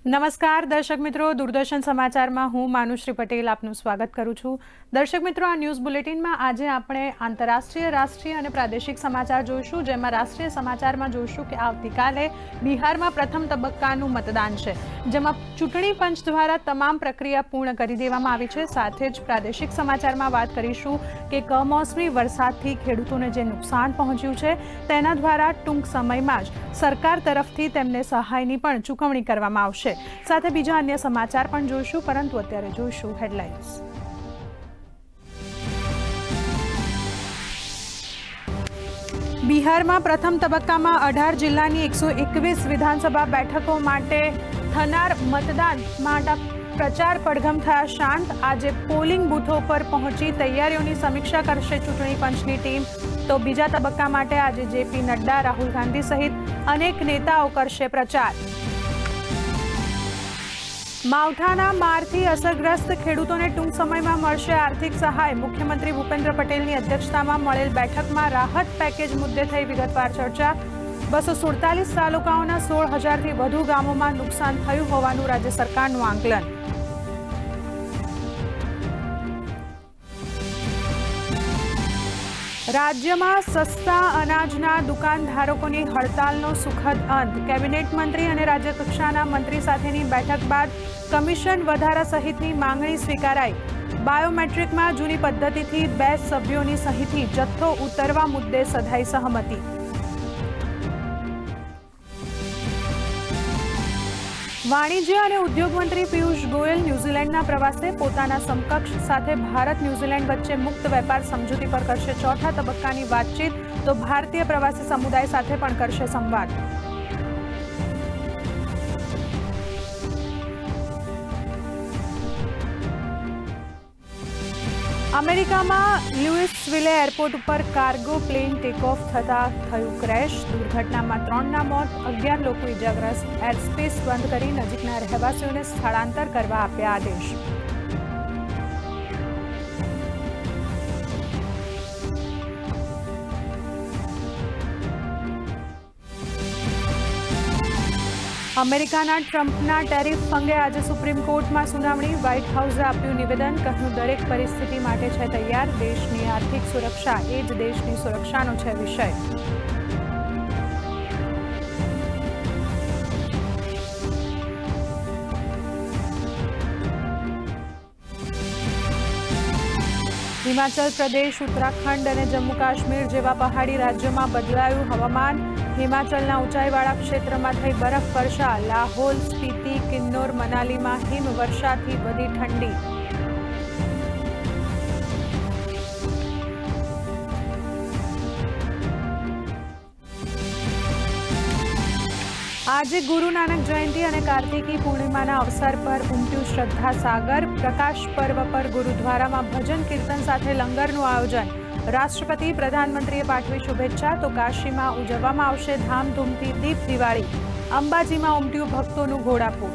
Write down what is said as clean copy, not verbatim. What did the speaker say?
નમસ્કાર દર્શક મિત્રો, દૂરદર્શન સમાચારમાં હું માનુશ્રી પટેલ આપનું સ્વાગત કરું છું। દર્શક મિત્રો, આ ન્યૂઝ બુલેટિનમાં આજે આપણે આંતરરાષ્ટ્રીય, રાષ્ટ્રીય અને પ્રાદેશિક સમાચાર જોઈશું, જેમાં રાષ્ટ્રીય સમાચારમાં જોઈશું કે આવતીકાલે બિહારમાં પ્રથમ તબક્કાનું મતદાન છે, જેમાં ચૂંટણી પંચ દ્વારા તમામ પ્રક્રિયા પૂર્ણ કરી દેવામાં આવી છે। સાથે જ પ્રાદેશિક સમાચારમાં વાત કરીશું કે કમોસમી વરસાદથી ખેડૂતોને જે નુકસાન પહોંચ્યું છે તેના દ્વારા ટૂંક સમયમાં જ સરકાર તરફથી તેમને સહાયની પણ ચૂકવણી કરવામાં આવશે। સાથે બીજા અન્ય સમાચાર પણ જોઈશું, પરંતુ અત્યારે જોઈશું હેડલાઇન્સ। બિહારમાં પ્રથમ તબક્કામાં 18 જિલ્લાની 121 વિધાનસભા બેઠકો માટે થનાર મતદાન માટે પ્રચાર પડઘમ થયા શાંત। આજે પોલિંગ બૂથો પર પહોંચી તૈયારીઓની સમીક્ષા કરશે ચૂંટણી પંચની ટીમ। તો બીજા તબક્કા માટે આજે જેપી નડ્ડા, રાહુલ ગાંધી સહિત અનેક નેતાઓ કરશે પ્રચાર। માવઠાના મારથી અસરગ્રસ્ત ખેડૂતોને ટૂંક સમયમાં મળશે આર્થિક સહાય। મુખ્યમંત્રી ભૂપેન્દ્ર પટેલની અધ્યક્ષતામાં મળેલ બેઠકમાં રાહત પેકેજ મુદ્દે થઈ વિગતવાર ચર્ચા। 247 તાલુકાઓના 16,000થી વધુ ગામોમાં નુકસાન થયું હોવાનું રાજ્ય સરકારનું આંકલન। રાજ્યમાં સસ્તા અનાજના દુકાનધારકોની હડતાલનો સુખદ અંત। કેબિનેટ મંત્રી અને રાજ્ય કક્ષાના મંત્રી સાથેની બેઠક બાદ કમિશન વધારા સહિતની માંગણી સ્વીકારાઈ। બાયોમેટ્રિકમાં જૂની પદ્ધતિથી 2 સભ્યોની સહીથી જથ્થો ઉતરવા મુદ્દે સધાઈ સહમતિ। વાણિજ્ય અને ઉદ્યોગ મંત્રી પિયુષ ગોયલ ન્યૂઝીલેન્ડના પ્રવાસે પોતાના સમકક્ષ સાથે ભારત ન્યૂઝીલેન્ડ વચ્ચે મુક્ત વેપાર સમજૂતી પર કરશે ચોથા તબક્કાની વાતચીત। તો ભારતીય પ્રવાસી સમુદાય સાથે પણ કરશે સંવાદ। અમેરિકામાં લ્યુઇસવિલે એરપોર્ટ ઉપર કાર્ગો પ્લેન ટેકઓફ થતાં થયું ક્રેશ। દુર્ઘટનામાં 3ના મોત, 11 લોકો ઇજાગ્રસ્ત। એરસ્પેસ બંધ કરી નજીકના રહેવાસીઓને સ્થળાંતર કરવા આપ્યા આદેશ। અમેરિકાના ટ્રમ્પના ટેરિફ અંગે આજે સુપ્રીમ કોર્ટમાં સુનાવણી। વ્હાઇટ હાઉસે આપ્યું નિવેદન, કહ્યું દરેક પરિસ્થિતિ માટે છે તૈયાર। દેશની આર્થિક સુરક્ષા એ જ દેશની સુરક્ષાનો છે વિષય। હિમાચલ પ્રદેશ, ઉત્તરાખંડ અને જમ્મુ કાશ્મીર જેવા પહાડી રાજ્યોમાં બદલાયું હવામાન। હિમાચલના ઊંચાઈવાળા ક્ષેત્રમાં થઈ બરફવર્ષા। લાહોલ, સ્પીતિ, કિન્નોર, મનાલીમાં હિમવર્ષાથી વધી ઠંડી। આજે ગુરુ નાનક જયંતિ અને કાર્તિકી પૂર્ણિમાના અવસર પર ઉમટ્યું શ્રદ્ધા સાગર। પ્રકાશ પર્વ પર ગુરુદ્વારામાં ભજન કીર્તન સાથે લંગરનું આયોજન। રાષ્ટ્રપતિ, પ્રધાનમંત્રીએ પાઠવી શુભેચ્છા। તો કાશીમાં ઉજવવામાં આવશે ધામધૂમથી દીપ દિવાળી। અંબાજીમાં ઉમટ્યું ભક્તોનું ઘોડાપૂર।